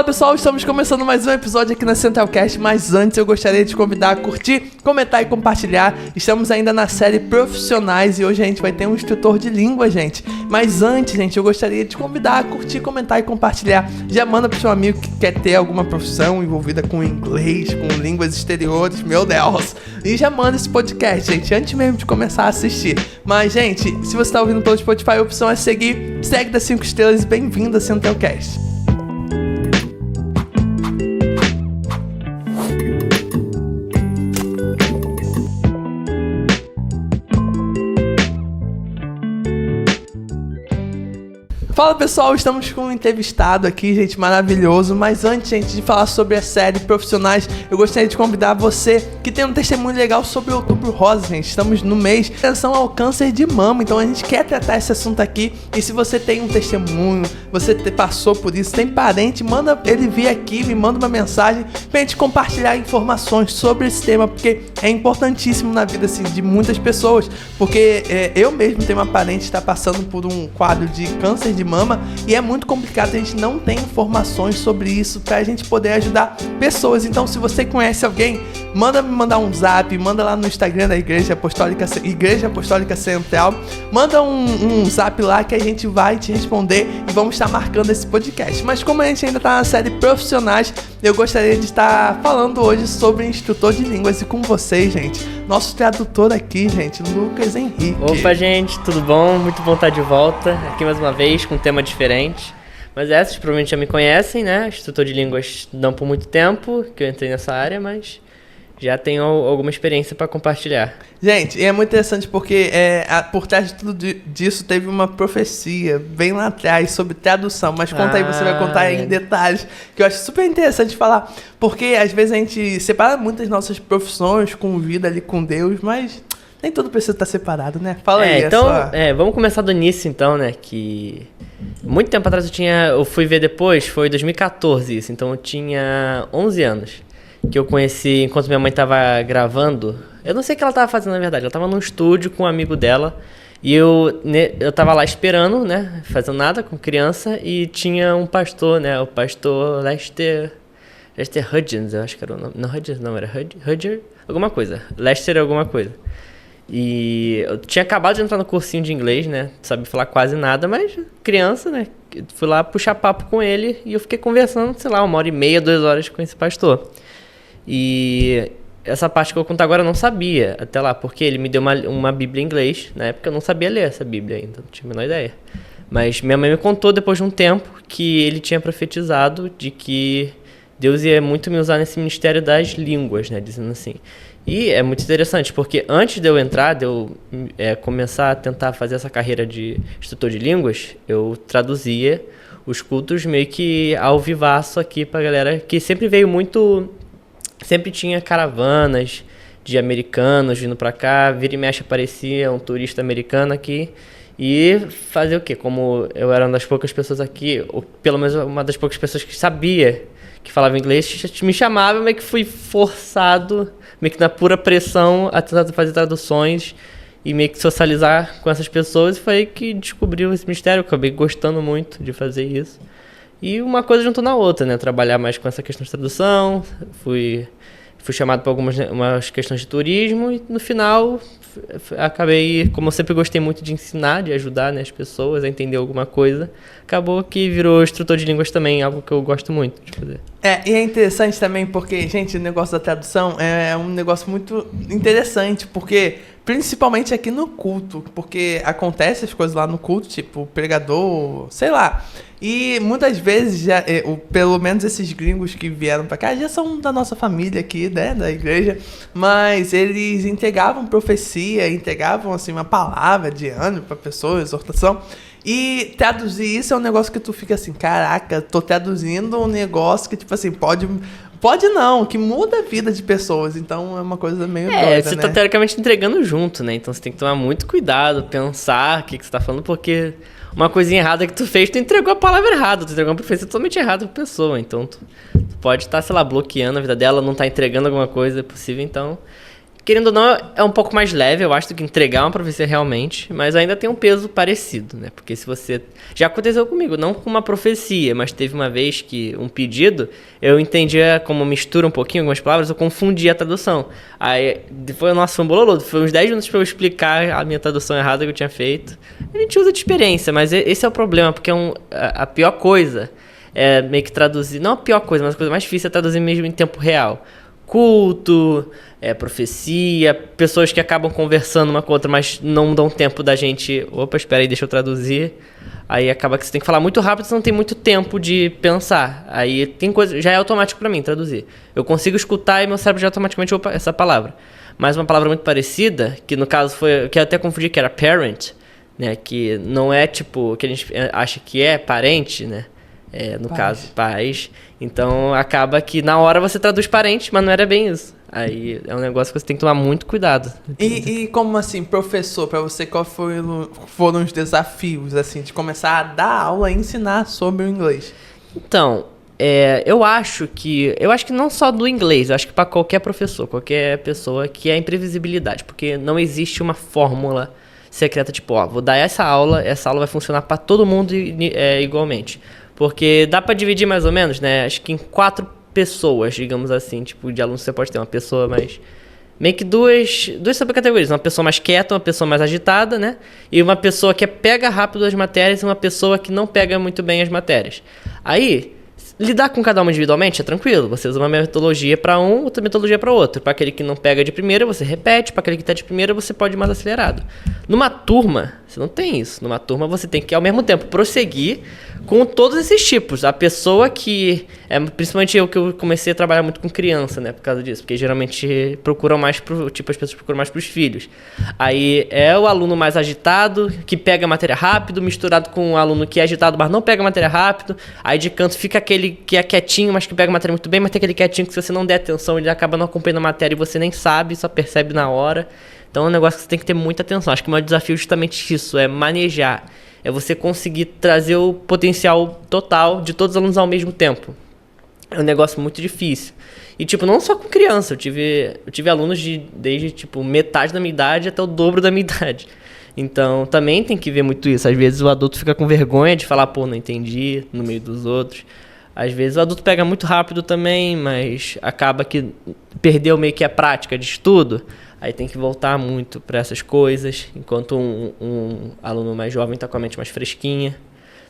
Fala pessoal, estamos começando mais um episódio aqui na Centralcast, mas antes eu gostaria de te convidar a curtir, comentar e compartilhar. Estamos ainda na série Profissionais e hoje a gente vai ter um instrutor de língua, gente. Mas antes, gente, eu gostaria de te convidar a curtir, comentar e compartilhar. Já manda pro seu amigo que quer ter alguma profissão envolvida com inglês, com línguas exteriores, meu Deus. E já manda esse podcast, gente, antes mesmo de começar a assistir. Mas, gente, se você está ouvindo pelo Spotify, a opção é seguir. Segue das 5 estrelas e bem-vindo a Centralcast. Fala pessoal, estamos com um entrevistado aqui, gente, maravilhoso. Mas antes, gente, de falar sobre a série Profissionais, eu gostaria de convidar você que tem um testemunho legal sobre o Outubro Rosa, gente. Estamos no mês de atenção ao câncer de mama, então a gente quer tratar esse assunto aqui. E se você tem um testemunho, você passou por isso, tem parente, manda ele vir aqui, me manda uma mensagem pra gente compartilhar informações sobre esse tema, porque é importantíssimo na vida, assim, de muitas pessoas. Porque eu mesmo tenho uma parente que está passando por um quadro de câncer de mama e é muito complicado, a gente não tem informações sobre isso pra gente poder ajudar pessoas. Então, se você conhece alguém, manda me mandar um zap, manda lá no Instagram da Igreja Apostólica Central, manda um zap lá que a gente vai te responder e vamos estar marcando esse podcast. Mas como a gente ainda tá na série Profissionais, eu gostaria de estar falando hoje sobre instrutor de línguas e com vocês, gente, nosso tradutor aqui, gente, Lucas Henrique. Opa, gente, tudo bom? Muito bom estar de volta aqui mais uma vez com um tema diferente. Mas essas provavelmente já me conhecem, né? Instrutor de línguas não por muito tempo que eu entrei nessa área, mas já tenho alguma experiência para compartilhar. Gente, é muito interessante porque por trás de tudo disso teve uma profecia bem lá atrás sobre tradução, mas conta aí, você vai contar em detalhes, que eu acho super interessante falar, porque às vezes a gente separa muitas nossas profissões com vida ali com Deus, mas nem tudo precisa estar separado, né? Fala aí. Então, vamos começar do início então, né? Que muito tempo atrás eu fui ver depois, foi 2014 isso, então eu tinha 11 anos. Que eu conheci enquanto minha mãe estava gravando. Eu não sei o que ela estava fazendo, na verdade. Ela estava num estúdio com um amigo dela. E eu estava lá esperando, né? Fazendo nada, com criança. E tinha um pastor, né? O pastor Lester Hudgens, eu acho que era o nome. Não, Hudgens não, era Hudger? Alguma coisa. Lester alguma coisa. E eu tinha acabado de entrar no cursinho de inglês, né? Não sabia falar quase nada, mas criança, né? Fui lá puxar papo com ele. E eu fiquei conversando, sei lá, 1h30, 2 horas com esse pastor. E essa parte que eu vou contar agora eu não sabia até lá, porque ele me deu uma Bíblia em inglês. Na época eu não sabia ler essa Bíblia ainda, não tinha a menor ideia. Mas minha mãe me contou depois de um tempo que ele tinha profetizado de que Deus ia muito me usar nesse ministério das línguas, né, dizendo assim. E é muito interessante, porque antes de eu entrar, de eu começar a tentar fazer essa carreira de instrutor de línguas, eu traduzia os cultos meio que ao vivaço aqui pra galera, que sempre veio muito... Sempre tinha caravanas de americanos vindo pra cá, vira e mexe aparecia um turista americano aqui. E fazer o quê? Como eu era uma das poucas pessoas aqui, ou pelo menos uma das poucas pessoas que sabia que falava inglês, me chamava, meio que fui forçado, meio que na pura pressão, a tentar fazer traduções e meio que socializar com essas pessoas. E foi aí que descobriu esse mistério, eu acabei gostando muito de fazer isso. E uma coisa juntou na outra, né? Trabalhar mais com essa questão de tradução, fui chamado para umas questões de turismo e no final acabei, como eu sempre gostei muito de ensinar, de ajudar, né, as pessoas a entender alguma coisa, acabou que virou instrutor de línguas também, algo que eu gosto muito de fazer. E é interessante também porque, gente, o negócio da tradução é um negócio muito interessante, porque principalmente aqui no culto, porque acontece as coisas lá no culto, tipo, o pregador, sei lá, e muitas vezes, pelo menos esses gringos que vieram pra cá, já são da nossa família aqui, né, da igreja, mas eles entregavam profecia, entregavam, assim, uma palavra de ânimo pra pessoa, exortação, e traduzir isso é um negócio que tu fica assim, caraca, tô traduzindo um negócio que, tipo assim, pode não, que muda a vida de pessoas. Então é uma coisa meio doida, você tá teoricamente entregando junto, né? Então você tem que tomar muito cuidado, pensar o que você tá falando, porque uma coisinha errada que tu fez, tu entregou a palavra errada, tu entregou uma profecia totalmente errada pra pessoa. Então tu pode estar, sei lá, bloqueando a vida dela, não tá entregando alguma coisa possível, então querendo ou não, é um pouco mais leve, eu acho, do que entregar uma profecia realmente, mas ainda tem um peso parecido, né? Porque se você... Já aconteceu comigo, não com uma profecia, mas teve uma vez que um pedido, eu entendia como mistura um pouquinho algumas palavras, eu confundi a tradução. Aí, foi, nossa, foi um bololô, foi uns 10 minutos pra eu explicar a minha tradução errada que eu tinha feito. A gente usa de experiência, mas esse é o problema, porque a pior coisa é meio que traduzir... Não a pior coisa, mas a coisa mais difícil é traduzir mesmo em tempo real. Culto, profecia, pessoas que acabam conversando uma com outra, mas não dão tempo da gente... Opa, espera aí, deixa eu traduzir. Aí acaba que você tem que falar muito rápido, você não tem muito tempo de pensar. Aí tem coisa... Já é automático pra mim traduzir. Eu consigo escutar e meu cérebro já automaticamente... Opa, essa palavra. Mas uma palavra muito parecida, que no caso foi... Que eu até confundi, que era parent, né? Que não é tipo... Que a gente acha que é parente, né? No caso, pais. Então, acaba que na hora você traduz parente, mas não era bem isso. Aí é um negócio que você tem que tomar muito cuidado. E como assim, professor, pra você, qual foram os desafios, assim, de começar a dar aula e ensinar sobre o inglês? Então, eu acho que não só do inglês, eu acho que para qualquer professor, qualquer pessoa, que é a imprevisibilidade, porque não existe uma fórmula secreta, tipo, ó, vou dar essa aula vai funcionar para todo mundo igualmente. Porque dá pra dividir mais ou menos, né? Acho que em 4 pessoas, digamos assim, tipo, de alunos você pode ter uma pessoa mais... Meio que duas subcategorias. Uma pessoa mais quieta, uma pessoa mais agitada, né? E uma pessoa que pega rápido as matérias e uma pessoa que não pega muito bem as matérias. Aí, lidar com cada uma individualmente é tranquilo. Você usa uma metodologia para um, outra metodologia para outro. Para aquele que não pega de primeira, você repete. Para aquele que tá de primeira, você pode ir mais acelerado. Numa turma, você não tem isso. Numa turma, você tem que, ao mesmo tempo, prosseguir com todos esses tipos. A pessoa que... principalmente eu, que eu comecei a trabalhar muito com criança, né? Por causa disso. Porque geralmente procuram mais as pessoas procuram mais pros filhos. Aí é o aluno mais agitado, que pega a matéria rápido, misturado com o aluno que é agitado, mas não pega a matéria rápido. Aí de canto fica aquele que é quietinho, mas que pega a matéria muito bem, mas tem aquele quietinho que se você não der atenção, ele acaba não acompanhando a matéria e você nem sabe, só percebe na hora. Então é um negócio que você tem que ter muita atenção. Acho que o meu desafio é justamente isso, é manejar. É você conseguir trazer o potencial total de todos os alunos ao mesmo tempo. É um negócio muito difícil. E, tipo, não só com criança. Eu tive alunos desde, tipo, metade da minha idade até o dobro da minha idade. Então, também tem que ver muito isso. Às vezes o adulto fica com vergonha de falar, pô, não entendi, no meio dos outros. Às vezes o adulto pega muito rápido também, mas acaba que perdeu meio que a prática de estudo. Aí tem que voltar muito para essas coisas, enquanto um aluno mais jovem está com a mente mais fresquinha.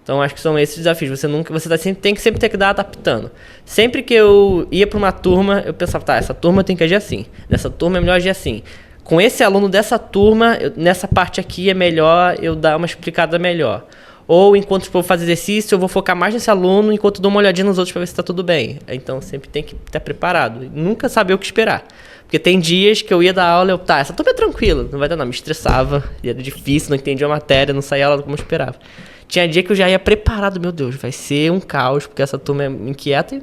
Então acho que são esses desafios. Você tem que sempre ter que dar adaptando. Sempre que eu ia para uma turma, eu pensava, tá, essa turma tem que agir assim. Nessa turma é melhor agir assim. Com esse aluno dessa turma, nessa parte aqui é melhor eu dar uma explicada melhor. Ou enquanto eu vou fazer exercício, eu vou focar mais nesse aluno enquanto eu dou uma olhadinha nos outros para ver se está tudo bem. Então sempre tem que estar preparado. Nunca saber o que esperar. Porque tem dias que eu ia dar aula e essa turma é tranquila, não vai dar nada. Me estressava, era difícil, não entendia a matéria, não saía aula como eu esperava. Tinha dia que eu já ia preparado, meu Deus, vai ser um caos, porque essa turma é inquieta e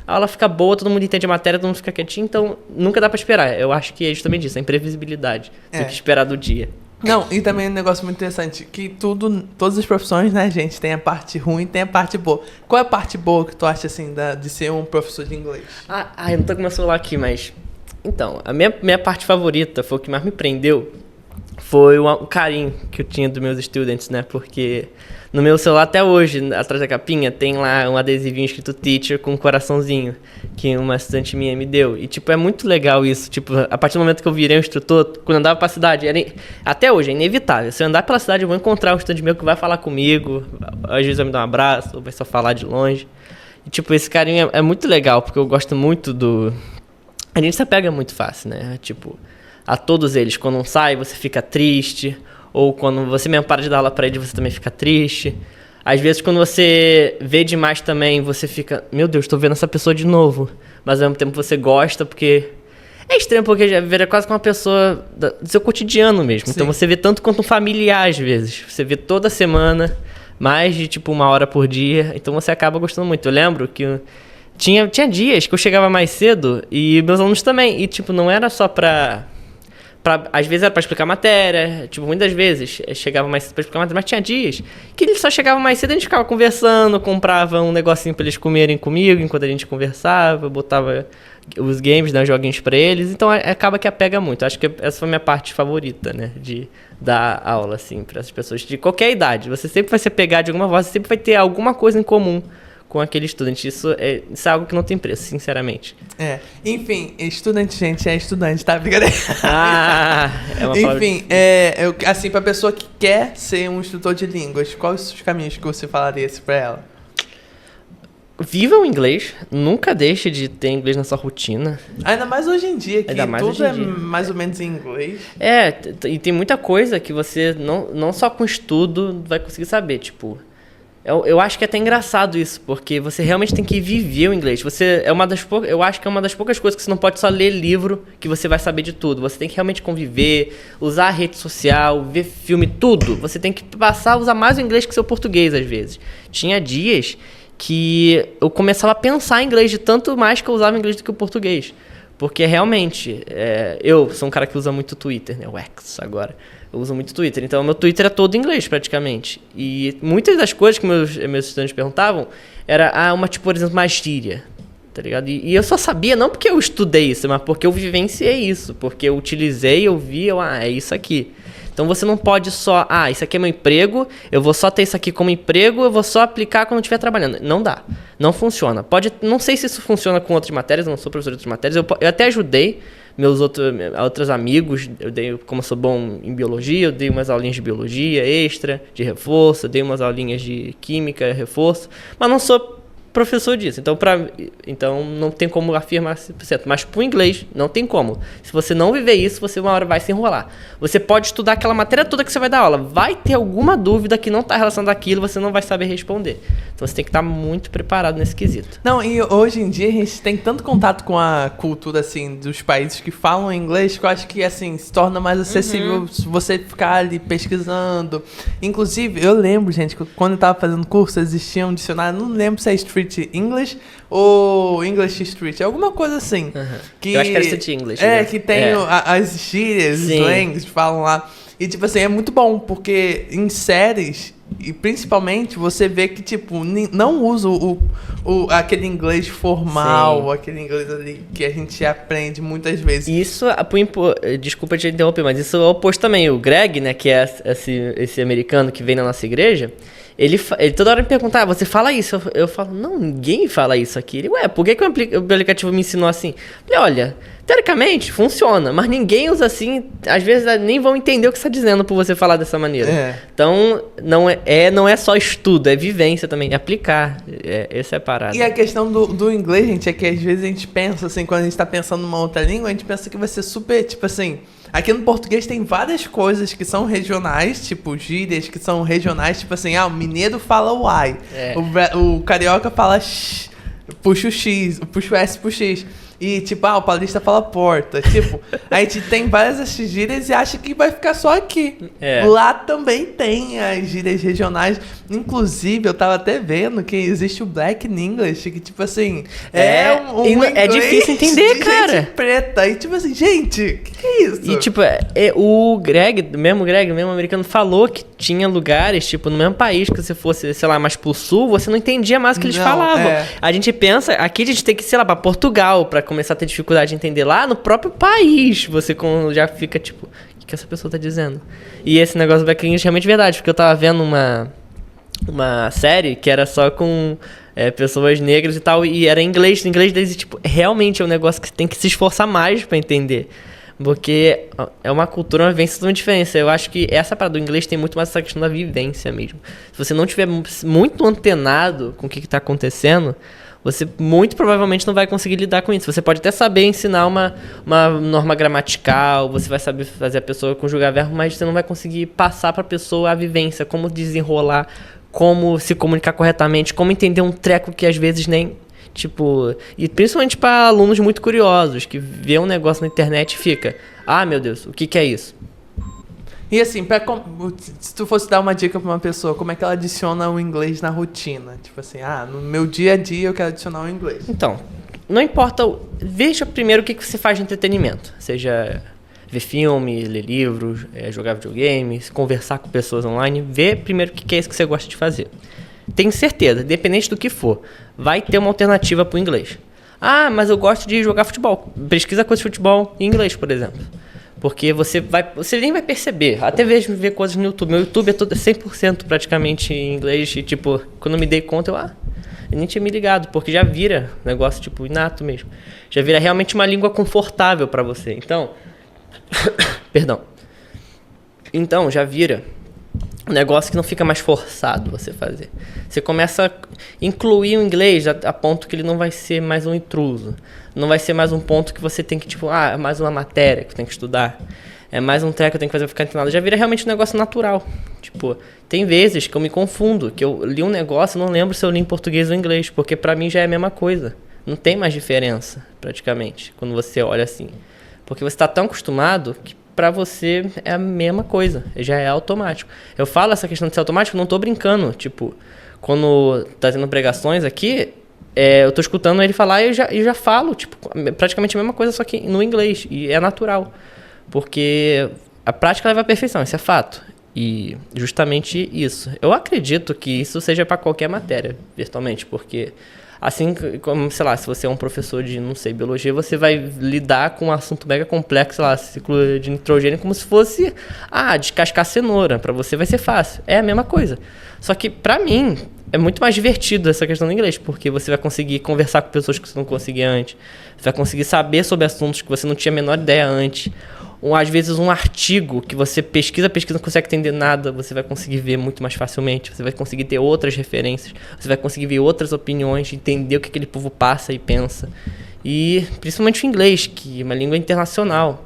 a aula fica boa, todo mundo entende a matéria, todo mundo fica quietinho, então nunca dá pra esperar. Eu acho que é justamente isso, a imprevisibilidade do que esperar do dia. Não, e também um negócio muito interessante, que todas as profissões, né, gente, tem a parte ruim e tem a parte boa. Qual é a parte boa que tu acha, assim, de ser um professor de inglês? Eu não tô com meu celular aqui, mas... Então, a minha parte favorita, foi o que mais me prendeu, foi o carinho que eu tinha dos meus estudantes, né? Porque no meu celular até hoje, atrás da capinha, tem lá um adesivinho escrito teacher com um coraçãozinho, que uma estudante minha me deu. E, tipo, é muito legal isso. Tipo, a partir do momento que eu virei um instrutor, quando eu andava pra cidade, até hoje é inevitável. Se eu andar pela cidade, eu vou encontrar um estudante meu que vai falar comigo, às vezes vai me dar um abraço, ou vai só falar de longe. E, tipo, esse carinho é muito legal, porque eu gosto muito A gente se apega muito fácil, né? Tipo, a todos eles. Quando um sai, você fica triste. Ou quando você mesmo para de dar aula pra ele, você também fica triste. Às vezes, quando você vê demais também, você fica... Meu Deus, tô vendo essa pessoa de novo. Mas, ao mesmo tempo, você gosta, porque... É estranho, porque já vira quase como uma pessoa do seu cotidiano mesmo. Sim. Então, você vê tanto quanto um familiar, às vezes. Você vê toda semana, mais de, tipo, 1 hora por dia. Então, você acaba gostando muito. Eu lembro que... Tinha dias que eu chegava mais cedo e meus alunos também. E, tipo, não era só pra Às vezes era pra explicar matéria, tipo, muitas vezes chegava mais cedo pra explicar matéria, mas tinha dias que ele só chegava mais cedo, a gente ficava conversando, comprava um negocinho pra eles comerem comigo enquanto a gente conversava, botava os games, né, os joguinhos pra eles, então acaba que apega muito. Acho que essa foi a minha parte favorita, né, de dar aula, assim, pra essas pessoas de qualquer idade. Você sempre vai se apegar de alguma forma, você sempre vai ter alguma coisa em comum com aquele estudante. Isso é algo que não tem preço, sinceramente. Enfim, estudante, gente, é estudante, tá? Brincadeira. É uma Enfim, assim, pra pessoa que quer ser um instrutor de línguas, quais os caminhos que você falaria pra ela? Viva o inglês, nunca deixe de ter inglês na sua rotina. Ainda mais hoje em dia, que tudo é dia. mais ou menos em inglês. E tem muita coisa que você não só com estudo vai conseguir saber, tipo... Eu acho que é até engraçado isso, porque você realmente tem que viver o inglês. Eu acho que é uma das poucas coisas que você não pode só ler livro que você vai saber de tudo. Você tem que realmente conviver, usar a rede social, ver filme, tudo. Você tem que passar a usar mais o inglês que o seu português, às vezes. Tinha dias que eu começava a pensar em inglês de tanto mais que eu usava inglês do que o português. Porque realmente, eu sou um cara que usa muito Twitter, né? O X agora. Eu uso muito Twitter. Então, meu Twitter é todo em inglês, praticamente. E muitas das coisas que meus estudantes perguntavam era, por exemplo, mais gíria. Tá ligado? E eu só sabia, não porque eu estudei isso, mas porque eu vivenciei isso. Porque eu utilizei, eu vi, é isso aqui. Então, você não pode só, isso aqui é meu emprego, eu vou só ter isso aqui como emprego, eu vou só aplicar quando eu estiver trabalhando. Não dá. Não funciona. Não sei se isso funciona com outras matérias, eu não sou professor de outras matérias. Eu até ajudei outros amigos, como eu sou bom em biologia, eu dei umas aulinhas de biologia extra, de reforço, eu dei umas aulinhas de química, reforço, mas não sou professor disso, então não tem como afirmar 100%, mas pro inglês não tem como. Se você não viver isso, você uma hora vai se enrolar. Você pode estudar aquela matéria toda que você vai dar aula, vai ter alguma dúvida que não está relacionada àquilo, você não vai saber responder. Então você tem que estar muito preparado nesse quesito. Não, e hoje em dia a gente tem tanto contato com a cultura, assim, dos países que falam inglês, que eu acho que, assim, se torna mais acessível você ficar ali pesquisando. Inclusive, eu lembro, gente, que quando eu tava fazendo curso, existia um dicionário, não lembro se é Street English ou English Street, alguma coisa assim. Que, eu acho que era Street English. Que tem as gírias, os slangs, falam lá. E, tipo assim, é muito bom, porque em séries, e principalmente, você vê que, tipo, não usa aquele inglês formal, aquele inglês ali que a gente aprende muitas vezes. Isso, desculpa te interromper, mas isso é o oposto também. O Greg, né, que é esse americano que vem na nossa igreja, ele toda hora me pergunta, você fala isso? Eu falo, não, ninguém fala isso aqui. Ele, por que o aplicativo me ensinou assim? Eu falei, olha, teoricamente funciona, mas ninguém usa assim, às vezes nem vão entender o que você está dizendo por você falar dessa maneira. Então, não é só estudo, é vivência também, é aplicar. Essa é a parada. E a questão do inglês, gente, é que às vezes a gente pensa, assim, quando a gente está pensando numa outra língua, a gente pensa que vai ser super, tipo assim... Aqui no português tem várias coisas que são regionais, tipo gírias que são regionais, tipo assim, o mineiro fala o ai, o carioca fala x, puxa o x, puxa o s pro x. E, tipo, o paulista fala porta. Tipo, a gente tem várias gírias e acha que vai ficar só aqui. Lá também tem as gírias regionais. Inclusive, eu tava até vendo que existe o Black English, que, tipo assim, é difícil entender, cara. Gente preta. E, tipo assim, gente, que é isso? E, tipo, o mesmo americano, falou que tinha lugares, tipo, no mesmo país que você fosse, sei lá, mais pro sul, você não entendia mais o que eles falavam. A gente pensa, aqui a gente tem que ir, sei lá, pra Portugal, pra começar a ter dificuldade de entender. Lá no próprio país, você já fica tipo, o que essa pessoa tá dizendo? E esse negócio do Black English é realmente verdade, porque eu tava vendo uma série que era só com pessoas negras e tal, e era em inglês deles, e tipo, realmente é um negócio que você tem que se esforçar mais pra entender. Porque é uma cultura, uma vivência totalmente diferente. Eu acho que essa parada do inglês tem muito mais essa questão da vivência mesmo. Se você não tiver muito antenado com o que está acontecendo, você muito provavelmente não vai conseguir lidar com isso. Você pode até saber ensinar uma norma gramatical, você vai saber fazer a pessoa conjugar verbo, mas você não vai conseguir passar para a pessoa a vivência, como desenrolar, como se comunicar corretamente, como entender um treco que às vezes nem... Tipo, e principalmente para alunos muito curiosos, que vê um negócio na internet e fica, meu Deus, o que é isso? E assim, se tu fosse dar uma dica pra uma pessoa, como é que ela adiciona o inglês na rotina? Tipo assim, no meu dia a dia eu quero adicionar o inglês. Então, não importa, veja primeiro o que você faz de entretenimento. Seja ver filme, ler livros, jogar videogame, conversar com pessoas online, ver primeiro o que é isso que você gosta de fazer. Tenho certeza, independente do que for, vai ter uma alternativa para o inglês. Ah, mas eu gosto de jogar futebol. Pesquisa coisas de futebol em inglês, por exemplo. Porque você nem vai perceber. Até mesmo ver coisas no YouTube. Meu YouTube é todo 100% praticamente em inglês. E, tipo, quando eu me dei conta, eu nem tinha me ligado. Porque já vira negócio, tipo, inato mesmo. Já vira realmente uma língua confortável para você. Então, perdão. Então, já vira um negócio que não fica mais forçado você fazer. Você começa a incluir o inglês a ponto que ele não vai ser mais um intruso. Não vai ser mais um ponto que você tem que, tipo, é mais uma matéria que eu tenho que estudar. É mais um treco que eu tenho que fazer pra ficar ensinado. Já vira realmente um negócio natural. Tipo, tem vezes que eu me confundo, que eu li um negócio e não lembro se eu li em português ou em inglês, porque pra mim já é a mesma coisa. Não tem mais diferença, praticamente, quando você olha assim. Porque você tá tão acostumado que pra você é a mesma coisa, já é automático. Eu falo essa questão de ser automático, não tô brincando. Tipo, quando tá tendo pregações aqui, eu tô escutando ele falar e eu já falo, tipo, praticamente a mesma coisa, só que no inglês. E é natural, porque a prática leva à perfeição, isso é fato. E justamente isso. Eu acredito que isso seja para qualquer matéria, virtualmente, porque assim como, sei lá, se você é um professor de, não sei, biologia, você vai lidar com um assunto mega complexo, sei lá, ciclo de nitrogênio, como se fosse, descascar cenoura. Pra você vai ser fácil. É a mesma coisa. Só que, pra mim, é muito mais divertido essa questão do inglês, porque você vai conseguir conversar com pessoas que você não conseguia antes. Você vai conseguir saber sobre assuntos que você não tinha a menor ideia antes. Às vezes um artigo que você pesquisa, não consegue entender nada, você vai conseguir ver muito mais facilmente, você vai conseguir ter outras referências, você vai conseguir ver outras opiniões, entender o que aquele povo passa e pensa. E principalmente o inglês, que é uma língua internacional.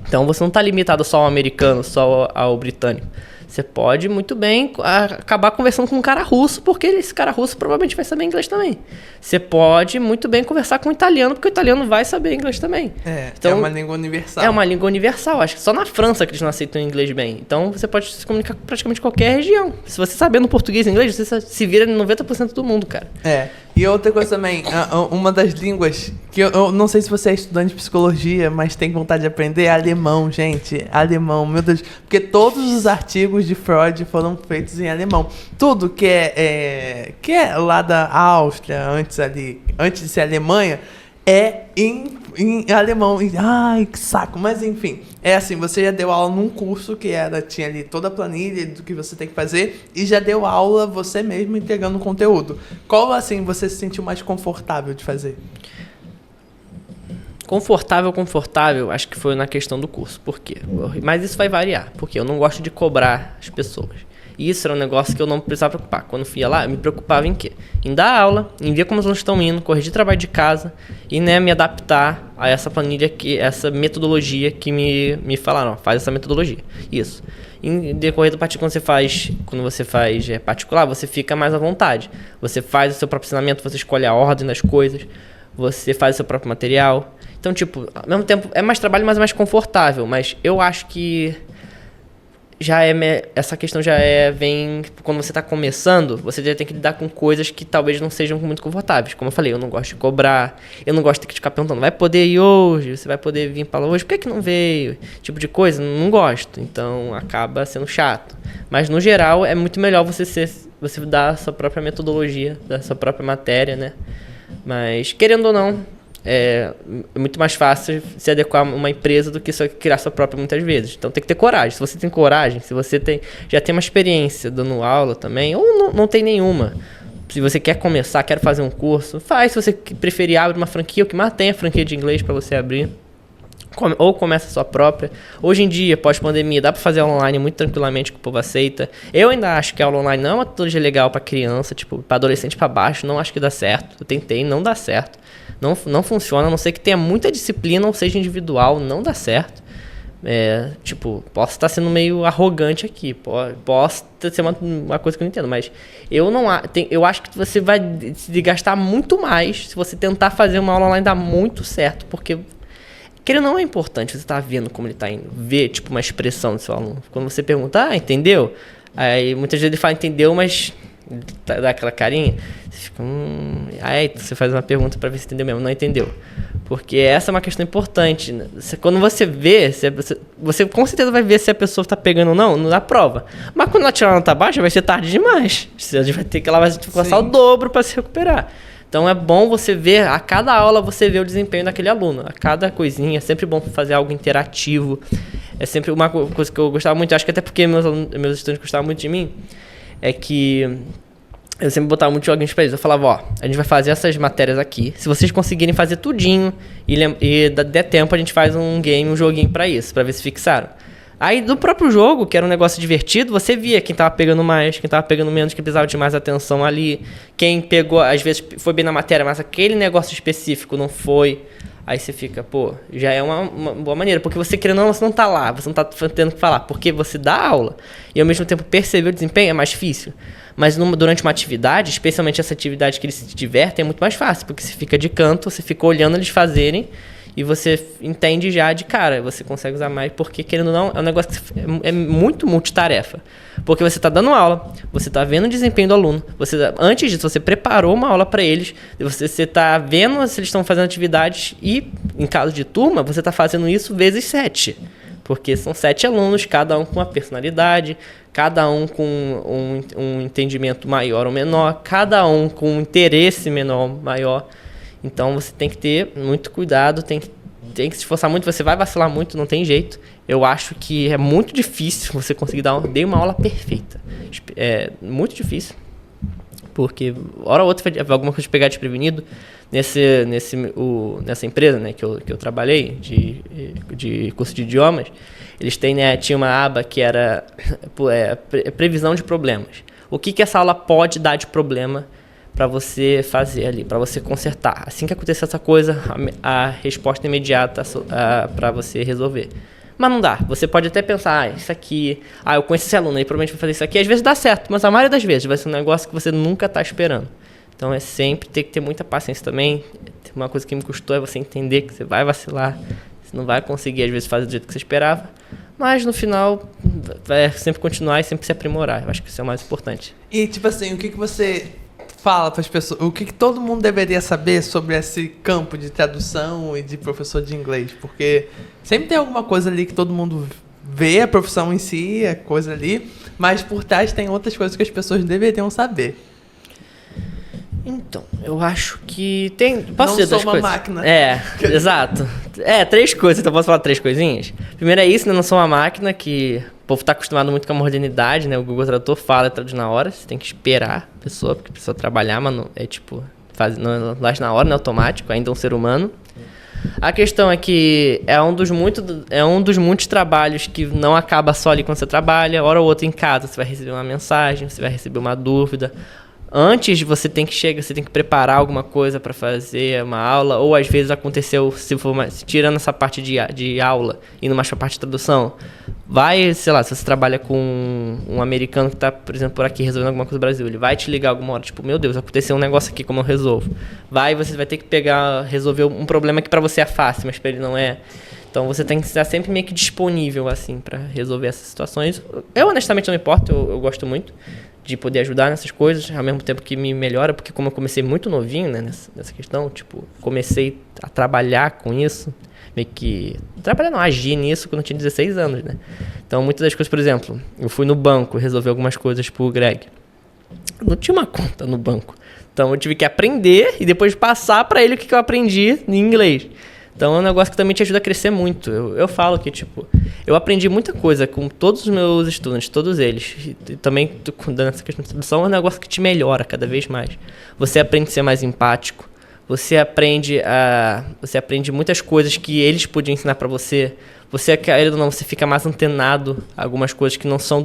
Então você não está limitado só ao americano, só ao britânico. Você pode muito bem acabar conversando com um cara russo, porque esse cara russo provavelmente vai saber inglês também. Você pode muito bem conversar com um italiano, porque o italiano vai saber inglês também. Então, é uma língua universal. É uma língua universal. Acho que só na França que eles não aceitam inglês bem. Então você pode se comunicar com praticamente qualquer região. Se você sabendo português e inglês, você se vira em 90% do mundo, cara. E outra coisa também, uma das línguas que eu não sei se você é estudante de psicologia, mas tem vontade de aprender, é alemão, gente. Alemão, meu Deus. Porque todos os artigos de Freud foram feitos em alemão. Tudo que é lá da Áustria, antes de ser Alemanha, é em alemão. Ai, que saco. Mas enfim, é assim, você já deu aula num curso que tinha ali toda a planilha do que você tem que fazer e já deu aula você mesmo entregando o conteúdo. Qual, assim, você se sentiu mais confortável de fazer? Confortável, acho que foi na questão do curso. Por quê? Mas isso vai variar, porque eu não gosto de cobrar as pessoas. E isso era um negócio que eu não precisava preocupar. Quando eu ia lá, eu me preocupava em quê? Em dar aula, em ver como eles estão indo, corrigir trabalho de casa e, né, me adaptar a essa planilha, essa metodologia que me falaram, faz essa metodologia. Isso. Em decorrer do particular, quando você faz particular, você fica mais à vontade. Você faz o seu próprio ensinamento, você escolhe a ordem das coisas, você faz o seu próprio material. Então, tipo, ao mesmo tempo, é mais trabalho, mas é mais confortável. Mas eu acho que essa questão vem quando você está começando, você já tem que lidar com coisas que talvez não sejam muito confortáveis. Como eu falei, eu não gosto de cobrar, eu não gosto de ficar perguntando, vai poder ir hoje? Você vai poder vir para lá hoje? Por que não veio? Tipo de coisa, não gosto. Então acaba sendo chato. Mas no geral é muito melhor você dar a sua própria metodologia, da sua própria matéria, né? Mas querendo ou não, é muito mais fácil se adequar a uma empresa do que só criar sua própria muitas vezes. Então tem que ter coragem. Se você tem coragem, se você já tem uma experiência dando aula também, ou não tem nenhuma. Se você quer começar, quer fazer um curso, faz. Se você preferir, abre uma franquia, o que mais tem é franquia de inglês para você abrir. Ou começa a sua própria. Hoje em dia, pós-pandemia, dá para fazer aula online muito tranquilamente, que o povo aceita. Eu ainda acho que a aula online não é uma metodologia legal para criança, tipo, para adolescente para baixo, não acho que dá certo. Eu tentei, não dá certo. Não funciona, a não ser que tenha muita disciplina ou seja individual, não dá certo. Posso estar sendo meio arrogante aqui, posso ser uma coisa que eu não entendo, mas eu acho que você vai se gastar muito mais se você tentar fazer uma aula online dar muito certo, porque querendo não é importante você estar vendo como ele está indo, ver tipo uma expressão do seu aluno. Quando você pergunta, entendeu? Aí muitas vezes ele fala, entendeu, mas dá aquela carinha, você fica, aí você faz uma pergunta para ver se entendeu mesmo, não entendeu. Porque essa é uma questão importante. Né? Quando você vê, você com certeza vai ver se a pessoa está pegando ou não na prova. Mas quando ela tirar a nota baixa, vai ser tarde demais. Ela vai passar o dobro para se recuperar. Então é bom você ver, a cada aula você vê o desempenho daquele aluno. A cada coisinha, é sempre bom fazer algo interativo. É sempre uma coisa que eu gostava muito, acho que até porque meus estudantes gostavam muito de mim, é que eu sempre botava muito joguinhos pra eles. Eu falava, ó, a gente vai fazer essas matérias aqui. Se vocês conseguirem fazer tudinho e der tempo, a gente faz um game, um joguinho pra isso, pra ver se fixaram. Aí do próprio jogo, que era um negócio divertido, você via quem tava pegando mais, quem tava pegando menos, quem precisava de mais atenção ali. Quem pegou, às vezes foi bem na matéria, mas aquele negócio específico não foi. Aí você fica, pô, já é uma boa maneira. Porque você, querendo ou não, você não tá lá, você não tá tendo que falar. Porque você dá aula e ao mesmo tempo perceber o desempenho é mais difícil. Mas durante uma atividade, especialmente essa atividade que eles se divertem, é muito mais fácil. Porque você fica de canto, você fica olhando eles fazerem e você entende já de cara. Você consegue usar mais, porque querendo ou não, é um negócio que é muito multitarefa. Porque você está dando aula, você está vendo o desempenho do aluno, antes disso você preparou uma aula para eles, você está vendo se eles estão fazendo atividades e, em caso de turma, você está fazendo isso vezes 7. Porque são 7 alunos, cada um com uma personalidade, cada um com um entendimento maior ou menor, cada um com um interesse menor ou maior. Então você tem que ter muito cuidado, tem que se esforçar muito, você vai vacilar muito, não tem jeito. Eu acho que é muito difícil você conseguir dar uma aula perfeita. É muito difícil, porque hora ou outra vai alguma coisa de pegar desprevenido. Nessa empresa, né, que eu trabalhei, de curso de idiomas, eles tinha uma aba que era previsão de problemas. O que essa aula pode dar de problema para você fazer ali, para você consertar. Assim que acontecer essa coisa, a resposta imediata para você resolver. Mas não dá. Você pode até pensar, isso aqui... eu conheço esse aluno, ele provavelmente vai fazer isso aqui. Às vezes dá certo, mas a maioria das vezes vai ser um negócio que você nunca está esperando. Então é sempre ter que ter muita paciência também. Uma coisa que me custou é você entender que você vai vacilar. Você não vai conseguir, às vezes, fazer do jeito que você esperava. Mas no final, vai sempre continuar e sempre se aprimorar. Eu acho que isso é o mais importante. E tipo assim, o que você... fala para as pessoas, o que todo mundo deveria saber sobre esse campo de tradução e de professor de inglês? Porque sempre tem alguma coisa ali que todo mundo vê, a profissão em si, a coisa ali, mas por trás tem outras coisas que as pessoas deveriam saber. Então, eu acho que tem... Posso não dizer sou das uma coisas? máquina. Exato. 3 coisas, então posso falar 3 coisinhas? Primeiro é isso, né? Não sou uma máquina, que o povo tá acostumado muito com a modernidade, né? O Google Tradutor fala e traduz na hora, você tem que esperar a pessoa, porque a pessoa trabalhar, mas não, não faz na hora, não é automático, ainda é um ser humano. A questão é que é um dos muitos trabalhos que não acaba só ali quando você trabalha, hora ou outra em casa, você vai receber uma mensagem, você vai receber uma dúvida. Antes você tem que preparar alguma coisa para fazer uma aula, ou às vezes aconteceu, tirando essa parte de aula, indo mais para a parte de tradução, sei lá, se você trabalha com um americano que está, por exemplo, por aqui resolvendo alguma coisa no Brasil, ele vai te ligar alguma hora, tipo, meu Deus, aconteceu um negócio aqui, como eu resolvo? Você vai ter que resolver um problema que para você é fácil, mas para ele não é. Então você tem que estar sempre meio que disponível, assim, para resolver essas situações. Eu honestamente não me importo, eu gosto muito de poder ajudar nessas coisas, ao mesmo tempo que me melhora, porque como eu comecei muito novinho, né, nessa questão, tipo, comecei a trabalhar com isso, meio que... agir nisso quando eu tinha 16 anos, né? Então, muitas das coisas, por exemplo, eu fui no banco resolver algumas coisas pro Greg. Eu não tinha uma conta no banco. Então, eu tive que aprender e depois passar para ele o que eu aprendi em inglês. Então, é um negócio que também te ajuda a crescer muito. Eu falo que, tipo, eu aprendi muita coisa com todos os meus estudantes, todos eles. E também, dando essa questão de tradução, é um negócio que te melhora cada vez mais. Você aprende a ser mais empático. Você aprende muitas coisas que eles podiam ensinar para você. Você fica mais antenado a algumas coisas que não são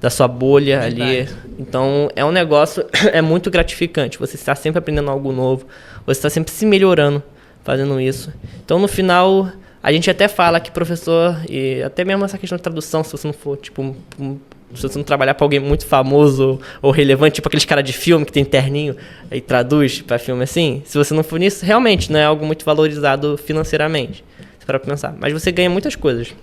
da sua bolha ali. Então, é um negócio, é muito gratificante. Você está sempre aprendendo algo novo. Você está sempre se melhorando fazendo isso. Então, no final, a gente até fala que professor, e até mesmo essa questão de tradução, se você não for, tipo, se você não trabalhar para alguém muito famoso ou relevante, tipo aqueles caras de filme que tem terninho e traduz para filme assim, se você não for nisso, realmente não é algo muito valorizado financeiramente, para pensar. Mas você ganha muitas coisas,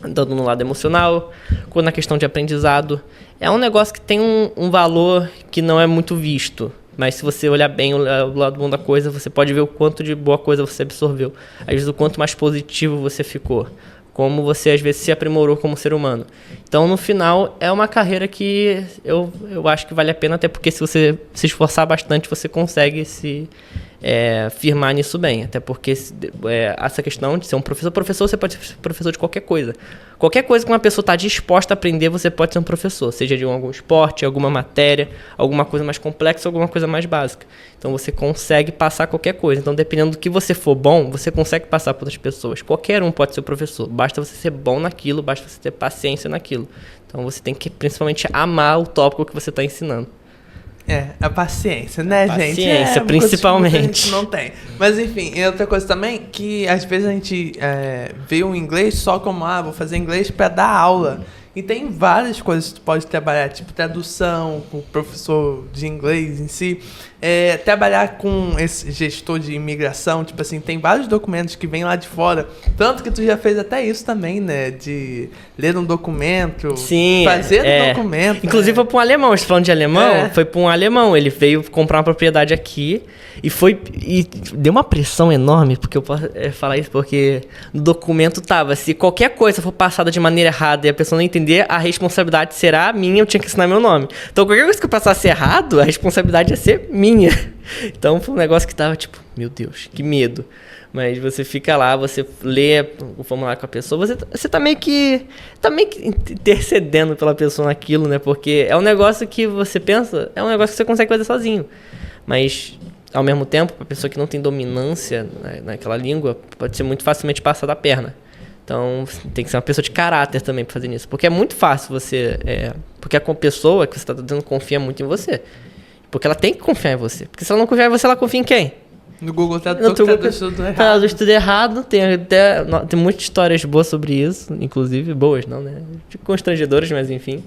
tanto no lado emocional, quanto na questão de aprendizado. É um negócio que tem um valor que não é muito visto. Mas se você olhar bem o lado bom da coisa, você pode ver o quanto de boa coisa você absorveu. Às vezes o quanto mais positivo você ficou. Como você às vezes se aprimorou como ser humano. Então no final é uma carreira que eu acho que vale a pena, até porque se você se esforçar bastante você consegue se firmar nisso bem. Até porque essa questão de ser um professor você pode ser professor de qualquer coisa. Qualquer coisa que uma pessoa está disposta a aprender, você pode ser um professor. Seja de algum esporte, alguma matéria, alguma coisa mais complexa, alguma coisa mais básica. Então você consegue passar qualquer coisa. Então dependendo do que você for bom, você consegue passar para outras pessoas. Qualquer um pode ser professor. Basta você ser bom naquilo, basta você ter paciência naquilo. Então você tem que principalmente amar o tópico que você está ensinando. A paciência, né, gente? Paciência, principalmente. A gente não tem. Mas enfim, e outra coisa também, que às vezes a gente vê o inglês só como, vou fazer inglês para dar aula. E tem várias coisas que tu pode trabalhar, tipo tradução, com o professor de inglês em si. Trabalhar com esse gestor de imigração, tipo assim, tem vários documentos que vêm lá de fora. Tanto que tu já fez até isso também, né? De ler um documento, sim, fazer um documento. Inclusive foi para um alemão, você falando de alemão, foi para um alemão. Ele veio comprar uma propriedade aqui e deu uma pressão enorme, porque eu posso falar isso, porque no documento tava, se qualquer coisa for passada de maneira errada e a pessoa não entender, a responsabilidade será minha, eu tinha que ensinar meu nome. Então qualquer coisa que eu passasse errado, a responsabilidade ia ser minha. Então foi um negócio que tava tipo, meu Deus, que medo. Mas você fica lá, você lê o formulário com a pessoa, você tá meio que intercedendo pela pessoa naquilo, né? Porque é um negócio que você pensa, é um negócio que você consegue fazer sozinho. Mas, ao mesmo tempo, a pessoa que não tem dominância naquela língua, pode ser muito facilmente passar da perna. Então, tem que ser uma pessoa de caráter também para fazer isso. Porque é muito fácil você... porque a pessoa que você está dando confia muito em você. Porque ela tem que confiar em você. Porque se ela não confiar em você, ela confia em quem? No Google traduz tudo errado. Traduz tudo errado. Tem muitas histórias boas sobre isso. Inclusive, boas, não, né? Constrangedoras, mas enfim.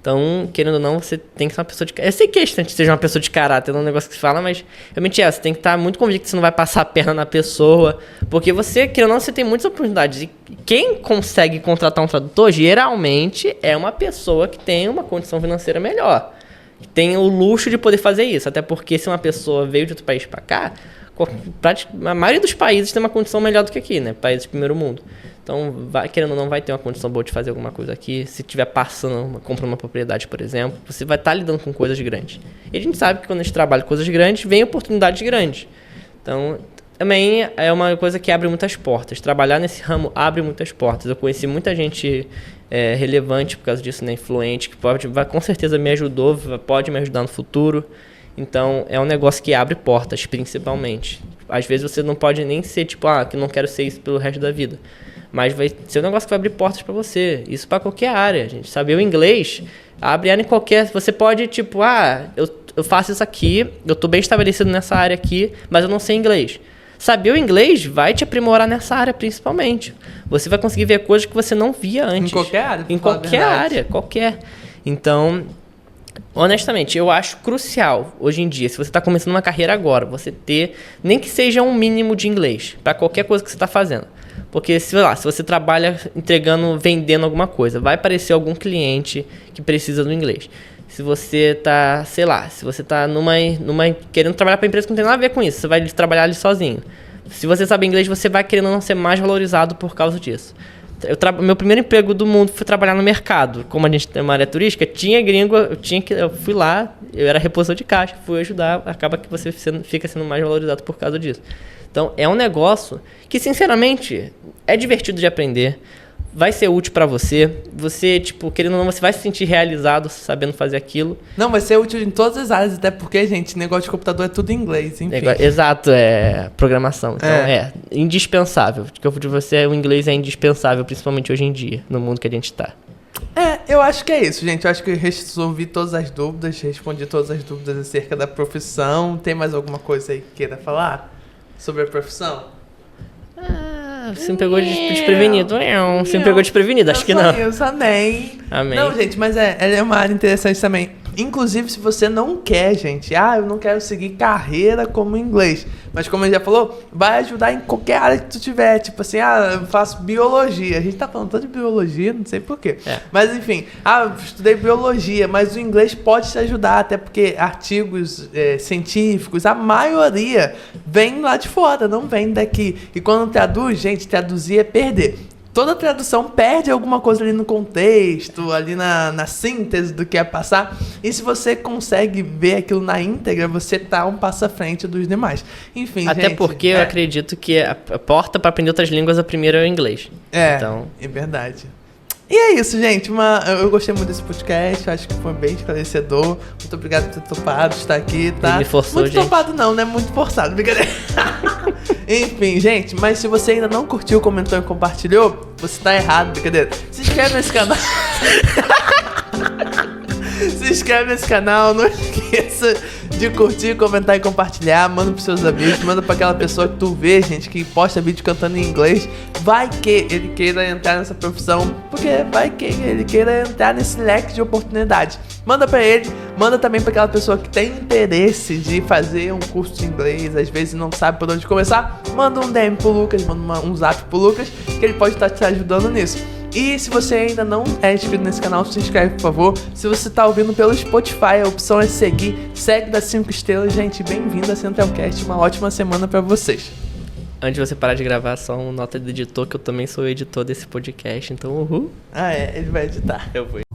Então, querendo ou não, você tem que ser uma pessoa de caráter. Eu sei que é estranho seja uma pessoa de caráter, é um negócio que se fala, mas realmente você tem que estar muito convicto que você não vai passar a perna na pessoa. Porque você, querendo ou não, você tem muitas oportunidades. E quem consegue contratar um tradutor, geralmente, é uma pessoa que tem uma condição financeira melhor. Que tem o luxo de poder fazer isso. Até porque se uma pessoa veio de outro país para cá, a maioria dos países tem uma condição melhor do que aqui, né? Países de primeiro mundo. Então, querendo ou não, vai ter uma condição boa de fazer alguma coisa aqui. Se estiver comprando uma propriedade, por exemplo, você vai estar lidando com coisas grandes. E a gente sabe que quando a gente trabalha com coisas grandes, vem oportunidades grandes. Então, também é uma coisa que abre muitas portas. Trabalhar nesse ramo abre muitas portas. Eu conheci muita gente relevante por causa disso, né? Influente, que com certeza me ajudou, pode me ajudar no futuro. Então, é um negócio que abre portas, principalmente. Às vezes você não pode nem ser tipo, que não quero ser isso pelo resto da vida. Mas vai ser um negócio que vai abrir portas pra você. Isso pra qualquer área, gente. Saber o inglês, abre área em qualquer... Você pode, tipo, eu faço isso aqui, eu tô bem estabelecido nessa área aqui, mas eu não sei inglês. Saber o inglês vai te aprimorar nessa área, principalmente. Você vai conseguir ver coisas que você não via antes. Em qualquer área. Em qualquer área, qualquer. Então... Honestamente, eu acho crucial, hoje em dia, se você está começando uma carreira agora, você ter, nem que seja um mínimo de inglês, para qualquer coisa que você está fazendo. Porque, se você trabalha vendendo alguma coisa, vai aparecer algum cliente que precisa do inglês. Se você está, se você está querendo trabalhar para empresa que não tem nada a ver com isso, você vai trabalhar ali sozinho. Se você sabe inglês, você vai querendo não ser mais valorizado por causa disso. Meu primeiro emprego do mundo foi trabalhar no mercado. Como a gente tem uma área turística, tinha gringo, eu fui lá, eu era repositor de caixa, fui ajudar, acaba que você fica sendo mais valorizado por causa disso. Então, é um negócio que, sinceramente, é divertido de aprender, vai ser útil pra você. Você, querendo ou não, você vai se sentir realizado sabendo fazer aquilo. Não, vai ser útil em todas as áreas, até porque, gente, negócio de computador é tudo em inglês, enfim. Exato, programação. Então, indispensável. Porque o inglês é indispensável, principalmente hoje em dia, no mundo que a gente tá. Eu acho que é isso, gente. Eu acho que eu resolvi todas as dúvidas, respondi todas as dúvidas acerca da profissão. Tem mais alguma coisa aí que queira falar sobre a profissão? Você me pegou desprevenido. Você me pegou desprevenido, acho que não. Eu também. Amém. Não, gente, mas ela é uma área interessante também. Inclusive, se você não quer, gente, eu não quero seguir carreira como inglês. Mas como ele já falou, vai ajudar em qualquer área que tu tiver. Tipo assim, eu faço biologia. A gente tá falando tanto de biologia, não sei porquê. Mas enfim, eu estudei biologia, mas o inglês pode te ajudar, até porque artigos científicos, a maioria vem lá de fora, não vem daqui. E quando traduz, gente, traduzir é perder. Toda tradução perde alguma coisa ali no contexto, ali na síntese do que é passar. E se você consegue ver aquilo na íntegra, você tá um passo à frente dos demais. Enfim, até gente, porque eu acredito que a porta para aprender outras línguas, a primeira é o inglês. Então... É verdade. E é isso, gente. Eu gostei muito desse podcast. Acho que foi bem esclarecedor. Muito obrigado por ter topado estar aqui, tá? Me forçou, muito gente. topado não, né? Muito forçado. Brincadeira. Enfim, gente. Mas se você ainda não curtiu, comentou e compartilhou, você tá errado. Brincadeira. Se inscreve nesse canal. Se inscreve nesse canal. Não esqueça de curtir, comentar e compartilhar. Manda pros seus amigos. Manda pra aquela pessoa que tu vê, gente, que posta vídeo cantando em inglês. Vai que ele queira entrar nessa profissão, porque vai que ele queira entrar nesse leque de oportunidades. Manda pra ele, manda também pra aquela pessoa que tem interesse de fazer um curso de inglês, às vezes não sabe por onde começar. Manda um DM pro Lucas, manda um zap pro Lucas, que ele pode estar te ajudando nisso. E se você ainda não é inscrito nesse canal, se inscreve, por favor. Se você tá ouvindo pelo Spotify, a opção é seguir. Segue das 5 estrelas, gente. Bem-vindo a Centralcast. Uma ótima semana pra vocês. Antes de você parar de gravar, só uma nota do editor, que eu também sou o editor desse podcast, então uhul. Ele vai editar. Eu vou.